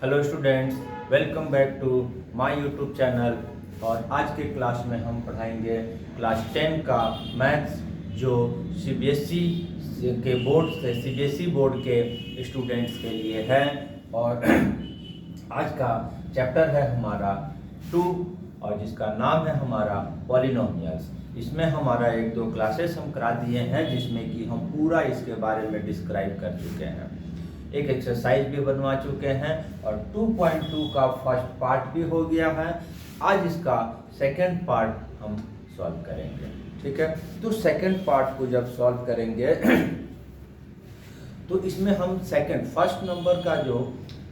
Hello students, welcome back to my YouTube channel. और आज के क्लास में हम पढ़ाएंगे क्लास 10 का मैथ्स, जो सीबीएसई के बोर्ड से सीबीएसई बोर्ड के स्टूडेंट्स के लिए है। और आज का चैप्टर है हमारा 2, और जिसका नाम है हमारा पॉलिनोमियल्स। इसमें हमारा 1-2 क्लासेस हम करा दिए हैं, जिसमें कि हम पूरा इसके बारे में डिस्क्राइब कर चुके हैं, एक एक्सरसाइज भी बनवा चुके हैं, और 2.2 का फर्स्ट पार्ट भी हो गया है। आज इसका सेकंड पार्ट हम सॉल्व करेंगे, ठीक है। तो सेकंड पार्ट को जब सॉल्व करेंगे तो इसमें हम फर्स्ट नंबर का जो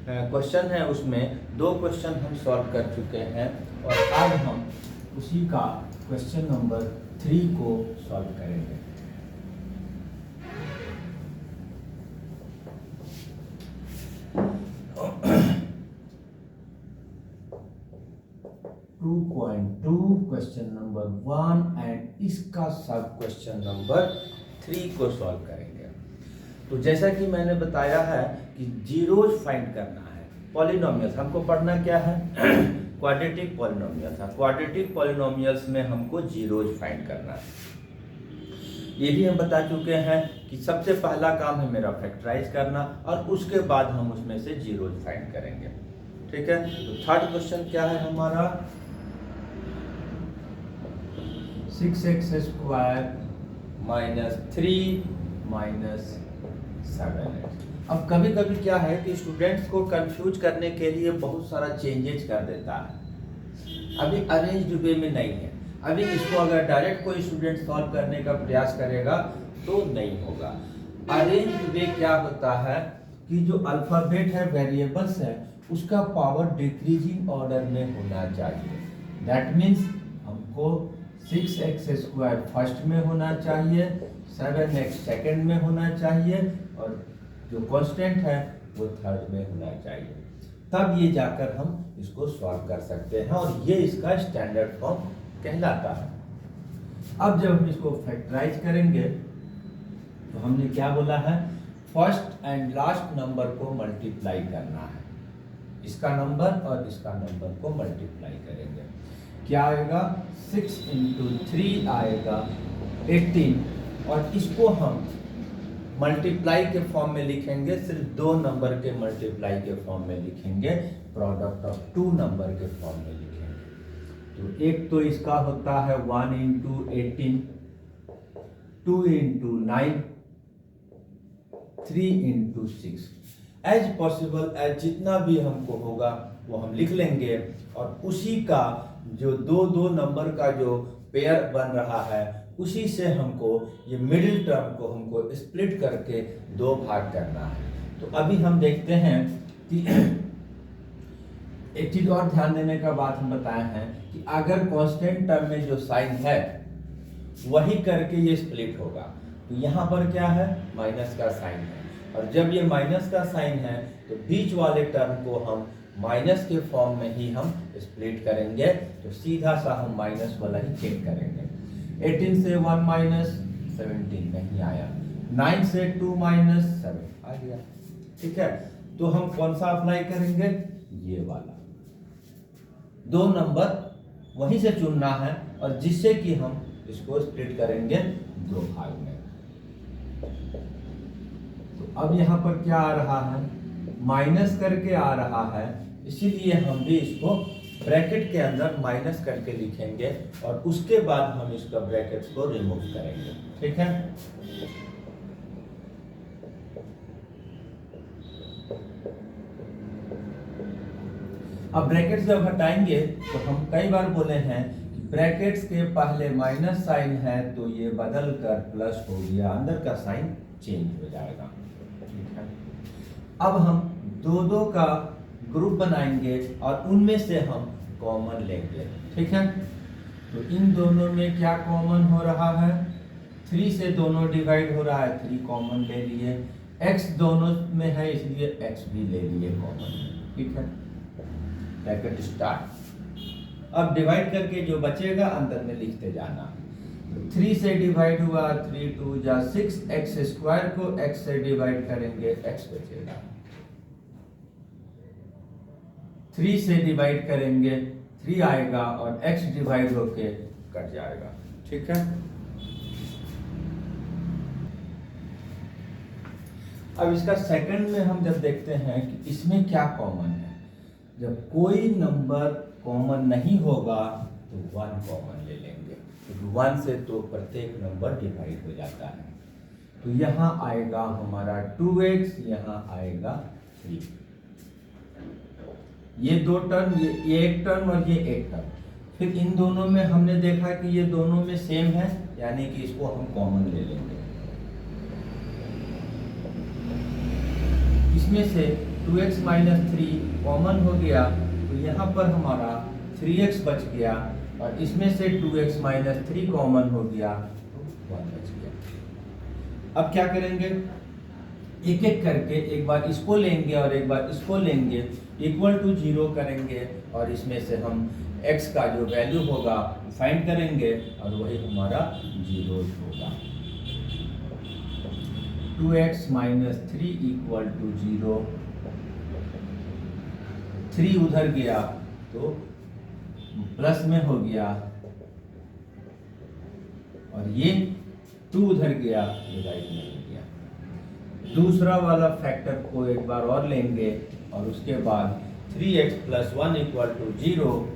क्वेश्चन है उसमें 2 क्वेश्चन हम सॉल्व कर चुके हैं, और आज हम उसी का क्वेश्चन नंबर 3 को सॉल्व करेंगे। क्वेश्चन नंबर 1 एंड इसका सब क्वेश्चन नंबर 3 को सॉल्व करेंगे। तो जैसा कि मैंने बताया है कि जीरोज फाइंड करना है। पॉलिनोमियल्स हमको पढ़ना क्या है क्वाड्रेटिक पॉलिनोमियल्स है। क्वाड्रेटिक पॉलिनोमियल्स में हमको जीरोज फाइंड करना है। ये भी हम बता चुके हैं कि सबसे पहला काम है मेरा फैक्टराइज करना, और उसके बाद हम उसमें से जीरोज फाइंड करेंगे, ठीक है। तो थर्ड क्वेश्चन क्या है हमारा, 6x² - 3 - 7x। अब कभी कभी क्या है कि स्टूडेंट्स को कंफ्यूज करने के लिए बहुत सारा चेंजेस कर देता है। अभी अरेंज्ड वे में नहीं है। अभी इसको अगर डायरेक्ट कोई स्टूडेंट सॉल्व करने का प्रयास करेगा तो नहीं होगा। अरेंज्ड वे क्या होता है कि जो अल्फाबेट है, वेरिएबल्स है, उसका पावर डिक्रीजिंग ऑर्डर में होना चाहिए। दैट मीन्स हमको 6x² फर्स्ट में होना चाहिए, 7x सेकंड में होना चाहिए, और जो कांस्टेंट है वो थर्ड में होना चाहिए। तब ये जाकर हम इसको सॉल्व कर सकते हैं, और ये इसका स्टैंडर्ड फॉर्म कहलाता है। अब जब हम इसको फैक्टराइज करेंगे तो हमने क्या बोला है, फर्स्ट एंड लास्ट नंबर को मल्टीप्लाई करना है। इसका नंबर और इसका नंबर को मल्टीप्लाई करेंगे, क्या आएगा, 6 × 3 आएगा 18, और इसको हम मल्टीप्लाई के फॉर्म में लिखेंगे, सिर्फ 2 नंबर के मल्टीप्लाई के फॉर्म में लिखेंगे, प्रोडक्ट ऑफ 2 नंबर के फॉर्म में लिखेंगे। तो एक तो इसका होता है 1 × 18, 2 × 9, 3 × 6। एज पॉसिबल एज जितना भी हमको होगा वो हम लिख लेंगे, और उसी का जो 2 नंबर का जो पेयर बन रहा है, उसी से हमको ये मिडिल टर्म को हमको स्प्लिट करके 2 भाग करना है। तो अभी हम देखते हैं कि एक चीज और ध्यान देने का बात हम बताए हैं कि अगर कांस्टेंट टर्म में जो साइन है वही करके ये स्प्लिट होगा। तो यहाँ पर क्या है, माइनस का साइन है, और जब ये माइनस का साइन है तो बीच वाले टर्म को हम माइनस के फॉर्म में ही हम स्प्लिट करेंगे। तो सीधा सा हम माइनस वाला ही चेक करेंगे। 18 से 1 - 17 नहीं आया, 9 से 2 - 7 आ गया, ठीक है। तो हम कौन सा अप्लाई करेंगे, ये वाला 2 नंबर वहीं से चुनना है, और जिससे कि हम इसको स्प्लिट करेंगे 2 भाग में। तो अब यहाँ पर क्या आ रहा है, माइनस करके आ रहा है, इसीलिए हम भी इसको ब्रैकेट के अंदर माइनस करके लिखेंगे, और उसके बाद हम इसका ब्रैकेट को रिमूव करेंगे, ठीक है। अब ब्रैकेट्स जब हटाएंगे तो हम कई बार बोले हैं कि ब्रैकेट्स के पहले माइनस साइन है तो ये बदल कर प्लस हो गया, अंदर का साइन चेंज हो जाएगा, ठीक है। अब हम 2 का ग्रुप बनाएंगे और उनमें से हम कॉमन लेंगे, ठीक है। तो इन दोनों में क्या कॉमन हो रहा है, 3 से दोनों डिवाइड हो रहा है, 3 कॉमन ले लिए, x दोनों में है इसलिए x भी ले लिए कॉमन, ठीक है। Bracket start. अब डिवाइड करके जो बचेगा अंदर में लिखते जाना। 3 से डिवाइड हुआ, 3 × 2 = 6, x² को x से डिवाइड करेंगे, x बचेगा। 3 से डिवाइड करेंगे 3 आएगा और x डिवाइड होके कट जाएगा। ठीक है, अब इसका सेकंड में हम जब देखते हैं कि इसमें क्या कॉमन है, जब कोई नंबर कॉमन नहीं होगा तो 1 कॉमन ले लेंगे, क्योंकि 1 से तो प्रत्येक नंबर डिवाइड हो जाता है। तो यहाँ आएगा हमारा 2x, यहाँ आएगा 3। ये 2 टर्म, ये एक टर्म और ये एक टर्म। फिर इन दोनों में हमने देखा कि ये दोनों में सेम है, यानी कि इसको हम कॉमन ले लेंगे। इसमें से 2x - 3 कॉमन हो गया, तो यहाँ पर हमारा 3x बच गया, और इसमें से 2x - 3 कॉमन हो गया तो 1 बच गया। अब क्या करेंगे, एक एक करके एक बार इसको लेंगे और एक बार इसको लेंगे, इक्वल टू 0 करेंगे, और इसमें से हम x का जो वैल्यू होगा फाइंड करेंगे, और वही हमारा 0 होगा। 2x - 3 equal to 0। 3 उधर गया तो प्लस में हो गया, और ये 2 उधर गया डिवाइड में हो गया। दूसरा वाला फैक्टर को एक बार और लेंगे, और उसके बाद 3x + 1 इक्वल टू 0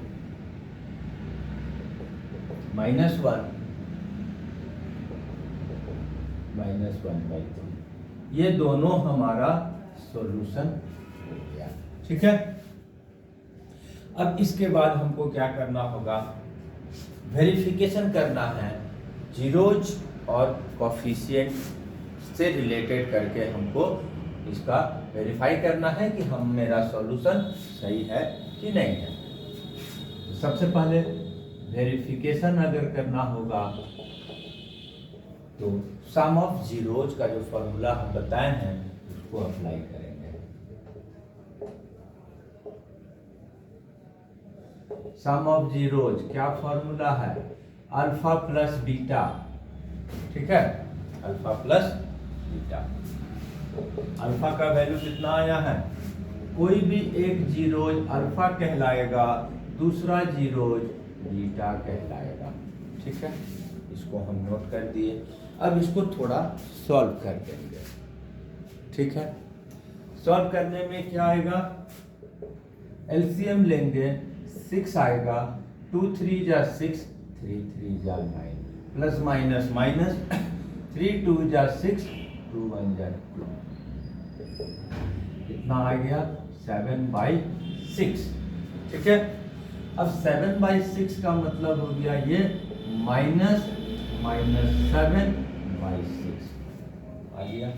-1/3। ये दोनों हमारा सॉल्यूशन हो गया। ठीक है, अब इसके बाद हमको क्या करना होगा, वेरिफिकेशन करना है, जीरोज और कोफिशिएंट से रिलेटेड करके हमको इसका वेरीफाई करना है कि हम मेरा सॉल्यूशन सही है कि नहीं है। तो सबसे पहले वेरिफिकेशन अगर करना होगा तो सम ऑफ जीरोज का जो फॉर्मूला हम बताए हैं उसको अप्लाई करेंगे। सम ऑफ जीरोज क्या फॉर्मूला है, अल्फा प्लस बीटा। ठीक है, अल्फा प्लस बीटा। अल्फा का वैल्यू कितना आया है, कोई भी एक जीरोज अल्फा कहलाएगा, दूसरा जीरोज बीटा कहलाएगा। ठीक है, इसको हम नोट कर दिए। अब इसको थोड़ा सॉल्व कर देंगे। ठीक है, सॉल्व करने में क्या आएगा, एलसीएम लेंगे, 6 आएगा, 2 3 जा 6, 3 3 जा 9, प्लस माइनस माइनस, 3 2 जा 6, 2 1 जा 2, कितना आ गया 7/6। ठीक है, अब 7/6 का मतलब हो गया ये -7/6 आ गया।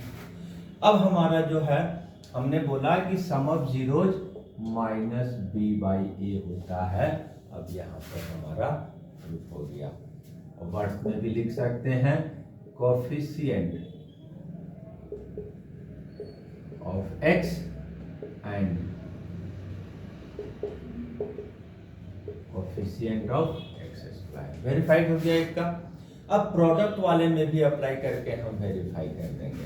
अब हमारा जो है, हमने बोला कि सम ऑफ जीरोज -b/a होता है। अब यहाँ पर हमारा प्रूफ हो गया, और वर्ड्स में भी लिख सकते हैं, coefficient of x and coefficient of x²। Verified हो गया एक का। अब प्रोडक्ट वाले में भी अप्लाई करके हम वेरीफाई कर देंगे।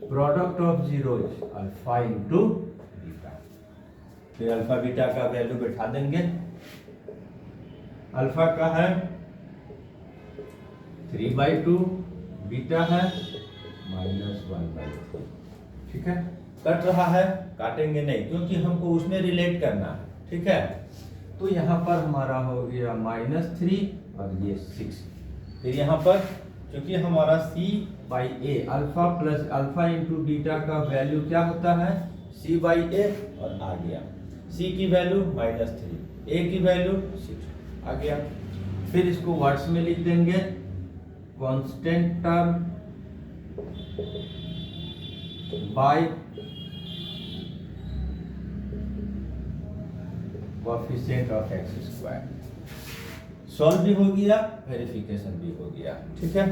Product of zeros alpha into beta, फिर अल्फा बीटा का वैल्यू बैठा देंगे। अल्फा का है 3/2, बीटा है -1/3। ठीक है, कट रहा है, काटेंगे नहीं क्योंकि हमको उसमें रिलेट करना है। ठीक है, तो यहाँ पर हमारा हो गया -3 और ये 6। फिर यहाँ पर क्योंकि हमारा c/a, alpha plus alpha into beta का वैल्यू क्या होता है, c/a, और आ गया c की वैल्यू -3, a की वैल्यू 6 आ गया। फिर इसको वर्ड्स में लिख देंगे, constant term by coefficient of x²। Solve भी हो गया, वेरिफिकेशन भी हो गया। ठीक है,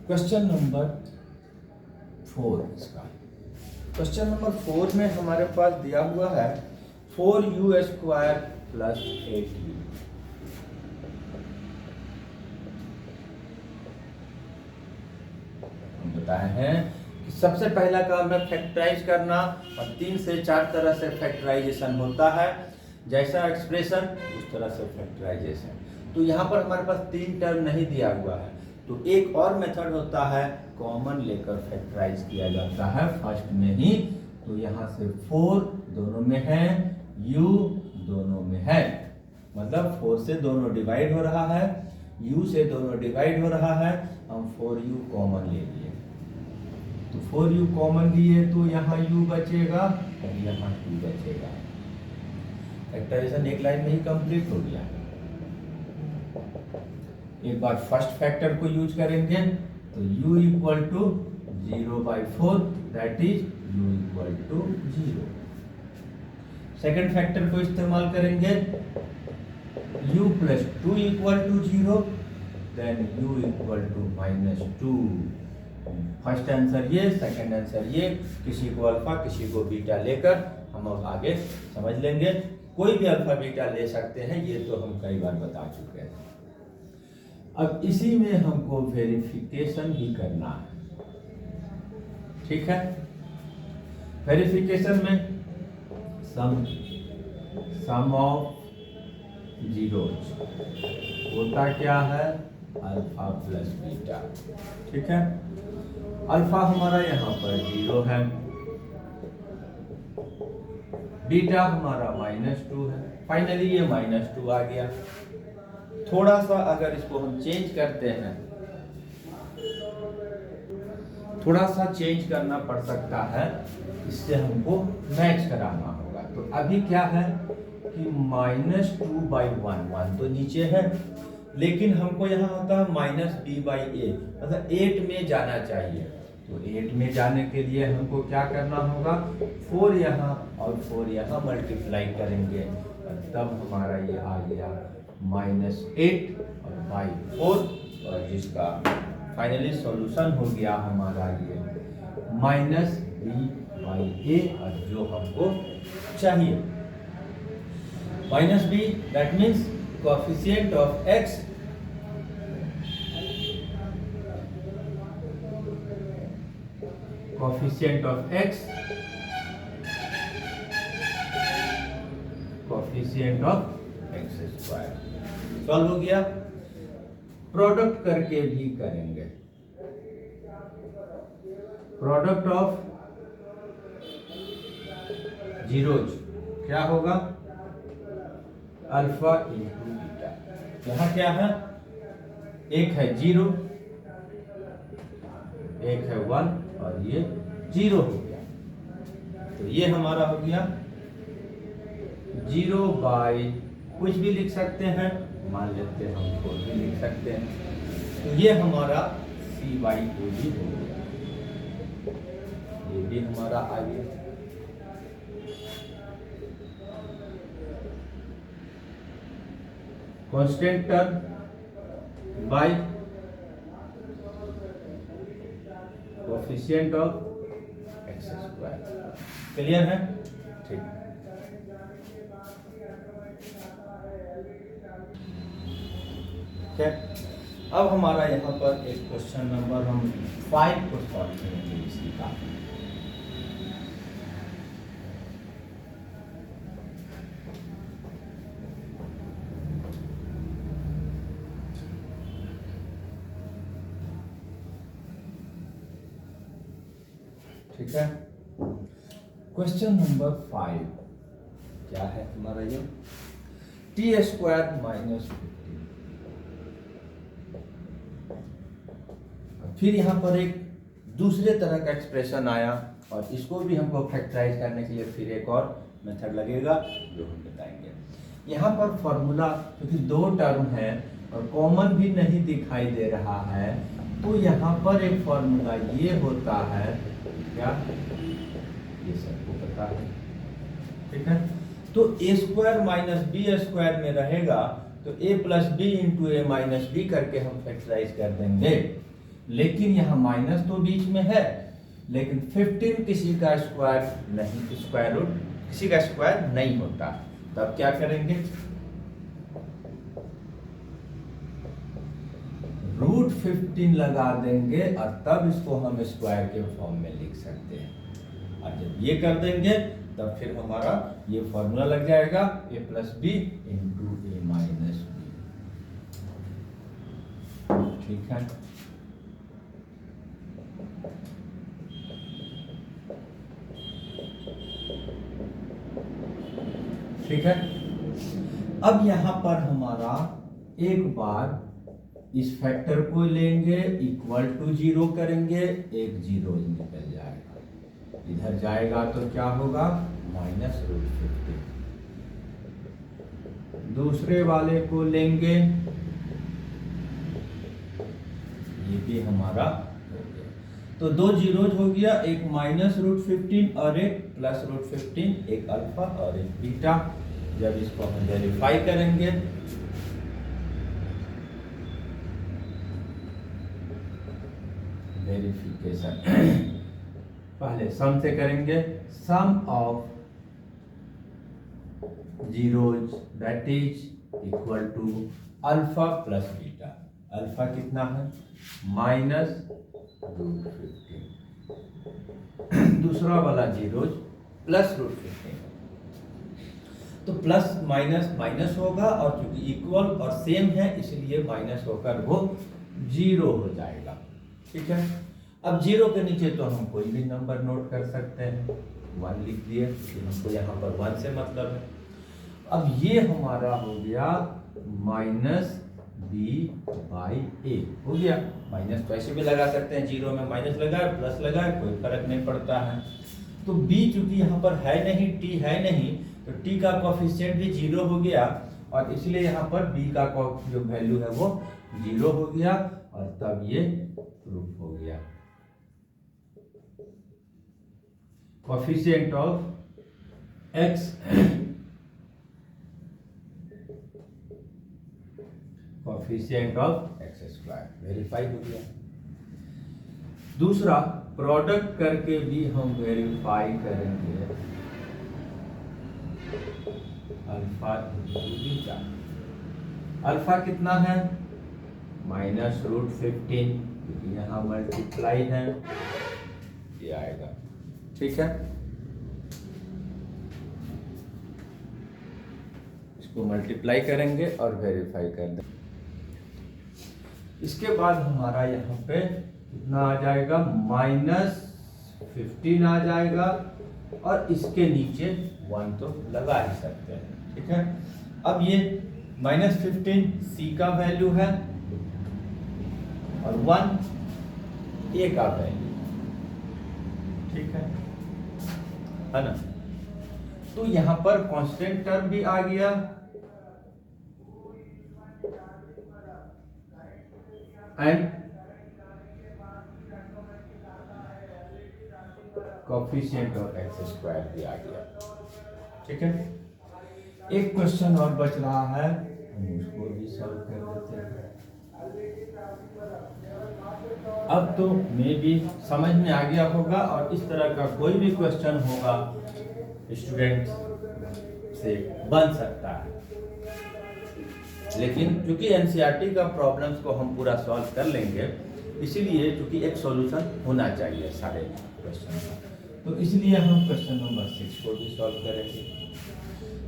क्वेश्चन नंबर 4 इसका। क्वेश्चन नंबर 4 में हमारे पास दिया हुआ है 4u² प्लस 8u। हम बताए हैं कि सबसे पहला काम है फैक्टराइज करना, और 3 से 4 तरह से फैक्टराइजेशन होता है। जैसा एक्सप्रेशन उस तरह से फैक्टराइजेशन। तो यहाँ पर हमारे पास 3 टर्म नहीं दिया हुआ है, तो एक और मेथड होता है कॉमन लेकर फैक्टराइज किया जाता है फर्स्ट में ही। तो यहाँ से 4 दोनों में है, u दोनों में है, मतलब 4 से दोनों डिवाइड हो रहा है, u से दोनों डिवाइड हो रहा है। हम 4u कॉमन ले लिए, तो 4u कॉमन लिए तो यहाँ u बचेगा और यहाँ 2 बचेगा। फैक्टराइजेशन एक लाइन में ही कंप्लीट हो गया। एक बार फर्स्ट फैक्टर को यूज करेंगे तो u equal to 0/4, that is u equal to 0। Second factor को इस्तेमाल करेंगे u plus 2 equal to 0, then u equal to -2। First answer ये, सेकेंड आंसर ये, किसी को अल्फा किसी को बीटा लेकर हम अब आगे समझ लेंगे। कोई भी अल्फा बीटा ले सकते हैं, ये तो हम कई बार बता चुके हैं। अब इसी में हमको वेरिफिकेशन भी करना है, ठीक है। वेरिफिकेशन में सम ऑफ जीरोज होता क्या है, अल्फा प्लस बीटा, ठीक है। अल्फा हमारा यहाँ पर 0 है, बीटा हमारा -2 है। फाइनली ये -2 आ गया। थोड़ा सा अगर इसको हम चेंज करते हैं, थोड़ा सा चेंज करना पड़ सकता है, इससे हमको मैच कराना होगा। तो अभी क्या है कि -2/1, 1 तो नीचे है, लेकिन हमको यहाँ होता है -b/a, मतलब 8 में जाना चाहिए। तो 8 में जाने के लिए हमको क्या करना होगा, 4 यहाँ और 4 यहाँ मल्टीप्लाई करेंगे, और तब हमारा ये आ गया -8 और बाई 4, और जिसका फाइनली सॉल्यूशन हो गया हमारा ये -b/a, और जो हमको चाहिए -b, that means coefficient of x coefficient of x coefficient of x²। Solve हो गया। प्रोडक्ट करके भी करेंगे, प्रोडक्ट ऑफ जीरोज क्या होगा, अल्फा इंटू बीटा। यहाँ क्या है, एक है 0, एक है 1, और ये 0 हो गया। तो ये हमारा हो गया 0 बाई कुछ भी लिख सकते हैं, मान लेते हैं हम 4 भी लिख सकते हैं। तो ये हमारा c/2 भी हो गया, ये भी हमारा आ गया। Constant term by coefficient of x²। Clear है, ठीक। अब हमारा यहाँ पर एक क्वेश्चन नंबर हम 5 को सॉल्व करेंगे इसी का। ठीक है, क्वेश्चन नंबर 5 क्या है हमारा, ये t² -15। फिर यहाँ पर एक दूसरे तरह का एक्सप्रेशन आया, और इसको भी हमको फैक्टराइज करने के लिए फिर एक और मेथड लगेगा जो हम बताएंगे। यहाँ पर फॉर्मूला, क्योंकि 2 टर्म है और कॉमन भी नहीं दिखाई दे रहा है, तो यहाँ पर एक फॉर्मूला ये होता है, क्या ये सबको पता है, ठीक है। तो a² - b² में रहेगा, तो a + b × a - b करके हम फैक्टराइज कर देंगे। लेकिन यहाँ माइनस तो बीच में है, लेकिन 15 किसी का स्क्वायर नहीं, स्क्वायर रूट किसी का स्क्वायर नहीं होता। तब क्या करेंगे, रूट 15 लगा देंगे और तब इसको हम स्क्वायर के फॉर्म में लिख सकते हैं। और जब ये कर देंगे तब फिर हमारा ये फॉर्मूला लग जाएगा a plus B into A minus B. ठीक है, ठीक है। अब यहां पर हमारा एक बार इस फैक्टर को लेंगे, इक्वल टू 0 करेंगे, एक 0 निकल जाएगा, इधर जाएगा तो क्या होगा, माइनस रूट 15। दूसरे वाले को लेंगे, ये भी हमारा हो गया। तो दो जीरोज हो गया, एक माइनस रूट 15 और एक प्लस रूट 15, एक अल्फा और एक बीटा। जब इसको हम वेरीफाई करेंगे, वेरिफिकेशन पहले सम से करेंगे, sum of zeros that is equal to alpha plus beta. Alpha कितना है, माइनस रूट 15, दूसरा वाला जीरोज प्लस रूट 15। तो प्लस माइनस माइनस होगा, और क्योंकि इक्वल और सेम है इसलिए माइनस होकर वो 0 हो जाएगा। ठीक है, अब 0 के नीचे तो हम कोई भी नंबर नोट कर सकते हैं, 1 लिख दिए, हमको यहाँ पर 1 से मतलब है। अब ये हमारा हो गया माइनस बी बाई ए, हो गया। माइनस तो ऐसे भी लगा सकते हैं, 0 में माइनस लगाए प्लस लगाए कोई फर्क नहीं पड़ता है। तो b चूंकि यहाँ पर है नहीं, t है नहीं, तो t का कोफिशिएंट भी 0 हो गया, और इसलिए यहाँ पर b का जो वैल्यू है वो 0 हो गया, और तब ये प्रूफ हो गया। Coefficient of x, coefficient of x square verify हो गया। दूसरा प्रोडक्ट करके भी हम वेरीफाई करेंगे, अल्फा इंटू बीटा। अल्फा कितना है, माइनस रूट 15, क्योंकि यहाँ मल्टीप्लाई है, ये आएगा। ठीक है, इसको मल्टीप्लाई करेंगे और वेरीफाई कर देंगे। इसके बाद हमारा यहाँ पे कितना आ जाएगा, माइनस 15 आ जाएगा, और इसके नीचे 1 तो लगा ही सकते हैं। ठीक है, अब ये माइनस 15 c का वैल्यू है, और 1 a का वैल्यू। ठीक है ना, तो यहाँ पर कांस्टेंट टर्म भी आ गया, and coefficient of x square भी आ गया। ठीक है, एक क्वेश्चन और बच रहा है, हम उसको भी सॉल्व कर देते हैं। अब तो मे भी समझ में आ गया होगा, और इस तरह का कोई भी क्वेश्चन होगा स्टूडेंट से बन सकता है, लेकिन क्योंकि एनसीईआरटी का प्रॉब्लम्स को हम पूरा सॉल्व कर लेंगे, इसीलिए क्योंकि एक सॉल्यूशन होना चाहिए सारे क्वेश्चन का, तो इसलिए हम क्वेश्चन नंबर 6 को भी सॉल्व करेंगे।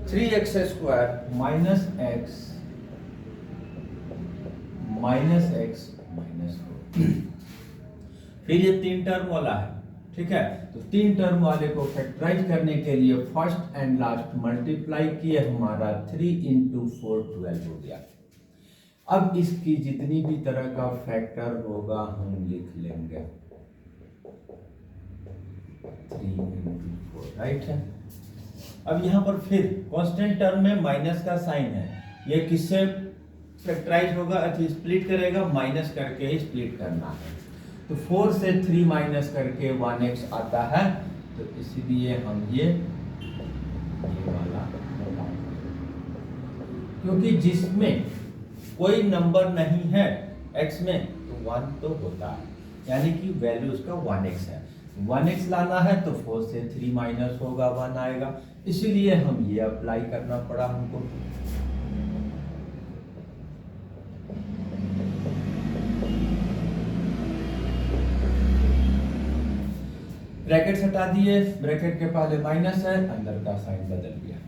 3x square minus x minus 4, फिर ये 3 टर्म वाला है। ठीक है, तो 3 टर्म वाले को फैक्टराइज करने के लिए फर्स्ट एंड लास्ट मल्टीप्लाई किए, हमारा 3 इंटू 4 12 हो गया। अब इसकी जितनी भी तरह का फैक्टर होगा हम लिख लेंगे, 3 इंटू 4, राइट है। अब यहाँ पर फिर कांस्टेंट टर्म में माइनस का साइन है, ये किससे फैक्टराइज होगा, अथवा स्प्लिट करेगा, माइनस करके ही स्प्लिट करना है। तो 4 से 3 माइनस करके 1x आता है, तो इसलिए हम ये वाला, क्योंकि जिसमें कोई नंबर नहीं है x में, तो 1 तो होता है। यानी कि वैल्यू उसका 1x है। 1x लाना है तो 4 से 3 माइनस होगा 1 आएगा, इसीलिए हम ये अप्लाई करना पड़ा हमको। ब्रैकेट हटा दिए, ब्रैकेट के पहले माइनस है, अंदर का साइन बदल गया।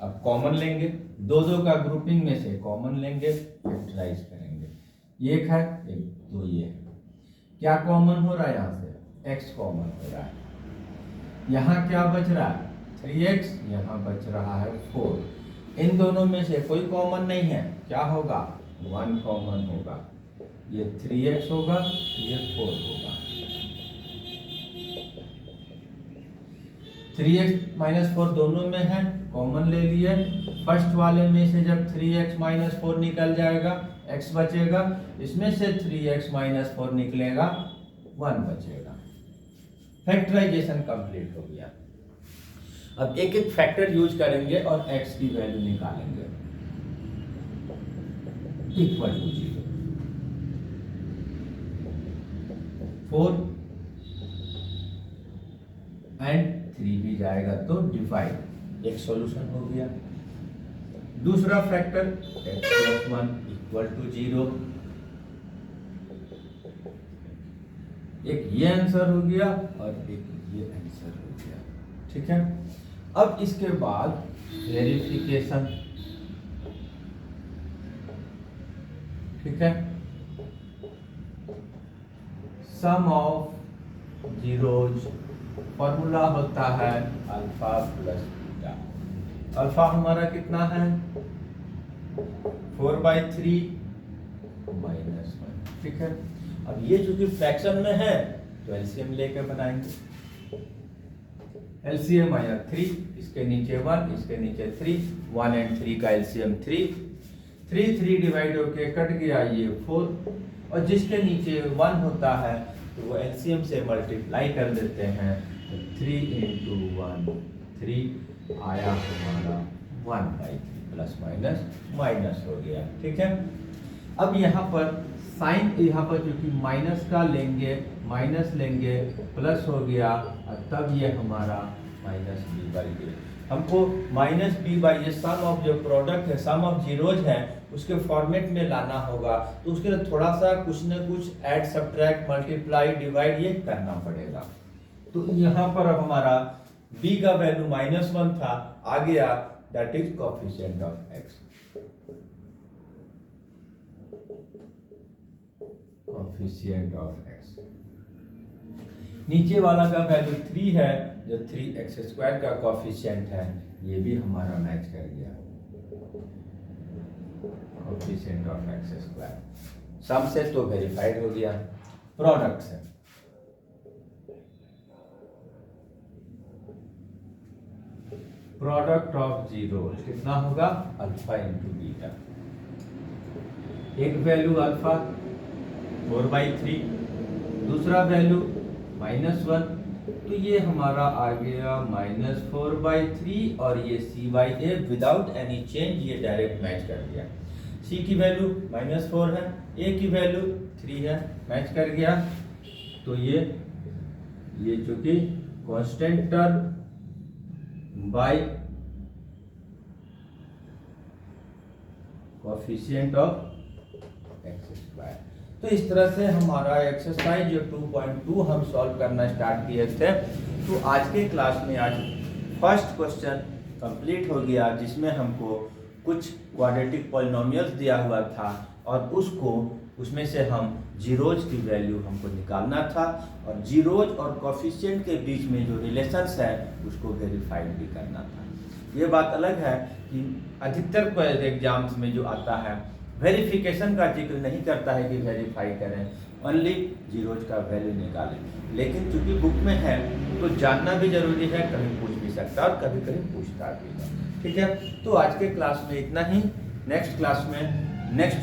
अब कॉमन लेंगे, दो का ग्रुपिंग में से कॉमन लेंगे, फैक्टराइज करेंगे। ये एक है, एक तो ये है। क्या कॉमन हो रहा है? यहाँ से x कॉमन हो रहा है। यहाँ क्या बच रहा है? 3x, यहाँ बच रहा है 4। इन दोनों में से कोई कॉमन नहीं है, क्या होगा? 1 कॉमन होगा। ये 3x होगा, ये 4 होगा। 3x माइनस 4 दोनों में है, कॉमन ले लिए। फर्स्ट वाले में से जब 3x माइनस 4 निकल जाएगा, x बचेगा। इसमें से 3x माइनस 4 निकलेगा, 1 बचेगा। फैक्टराइजेशन कंप्लीट हो गया। अब एक एक फैक्टर यूज करेंगे और x की वैल्यू निकालेंगे। इक्वल टू 0, 4 एंड 3 भी जाएगा तो डिवाइड, एक सॉल्यूशन हो गया। दूसरा factor x plus 1 equal to 0, एक ये आंसर हो गया और एक ये आंसर हो गया। ठीक है, अब इसके बाद वेरिफिकेशन। ठीक है, सम ऑफ जीरोज, फॉर्मूला होता है अल्फा प्लस बीटा। अल्फा हमारा कितना है? 4/3 माइनस 1। ठीक है, अब ये चूंकि फ्रैक्शन में है तो एलसीएम लेके बनाएंगे। एलसीएम आया 3, इसके नीचे 1, इसके नीचे 3, 1 एंड 3 का एलसीएम 3, 3 डिवाइड होके कट गया ये 4, और जिसके नीचे 1 होता है तो वो एलसीएम से मल्टीप्लाई कर देते हैं, तो 3 into 1 3 आया हमारा 1/3 प्लस माइनस माइनस हो गया। ठीक है, अब यहाँ पर साइन, यहाँ पर क्योंकि माइनस का लेंगे, माइनस लेंगे, प्लस हो गया, और तब ये हमारा माइनस b/a। हमको माइनस b/, ये सम ऑफ जो प्रोडक्ट है, सम ऑफ जीरोज है, उसके फॉर्मेट में लाना होगा, तो उसके लिए थोड़ा सा कुछ न कुछ ऐड, सब्ट्रैक्ट, मल्टीप्लाई, डिवाइड ये करना पड़ेगा। तो यहाँ पर अब हमारा b का वैल्यू -1 था, आ गया, that is coefficient of x। Coefficient of x, नीचे वाला का वैल्यू 3 है, जो 3x² का कोएफिशिएंट है, ये भी हमारा मैच कर गया। कोएफिशिएंट ऑफ x², सम से तो वेरीफाइड हो गया, प्रोडक्ट से। प्रोडक्ट ऑफ जीरो कितना होगा? Alpha into beta. एक वैल्यू अल्फा 4/3, दूसरा वैल्यू -1, तो ये हमारा आ गया -4/3, और ये c/a विदाउट एनी चेंज, ये डायरेक्ट मैच कर दिया। c की वैल्यू -4 है, a की वैल्यू 3 है, मैच कर गया। तो ये चूंकि constant term by coefficient of x²। तो इस तरह से हमारा एक्सरसाइज जो 2.2 हम सॉल्व करना स्टार्ट किए थे। तो आज के क्लास में आज फर्स्ट क्वेश्चन कंप्लीट हो गया, जिसमें हमको कुछ क्वाड्रेटिक पॉलिनोमियल्स दिया हुआ था, और उसमें से हम जीरोज की वैल्यू हमको निकालना था, और जीरोज और कोएफिशिएंट के बीच में जो रिलेशंस है उसको वेरीफाइड भी करना था। ये बात अलग है कि अधिकतर एग्जाम्स में जो आता है वेरिफिकेशन का जिक्र नहीं करता है कि वेरीफाई करें, ओनली जीरोज का वैल्यू निकालें। लेकिन चूंकि बुक में है तो जानना भी जरूरी है, कभी पूछ भी सकता और कभी कभी पूछता भी है। ठीक है, तो आज के क्लास में इतना ही। नेक्स्ट क्लास में नेक्स्ट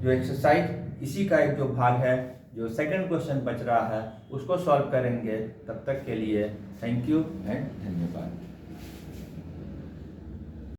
जो एक्सरसाइज, इसी का एक जो भाग है, जो सेकंड क्वेश्चन बच रहा है, उसको सॉल्व करेंगे। तब तक के लिए थैंक यू एंड धन्यवाद।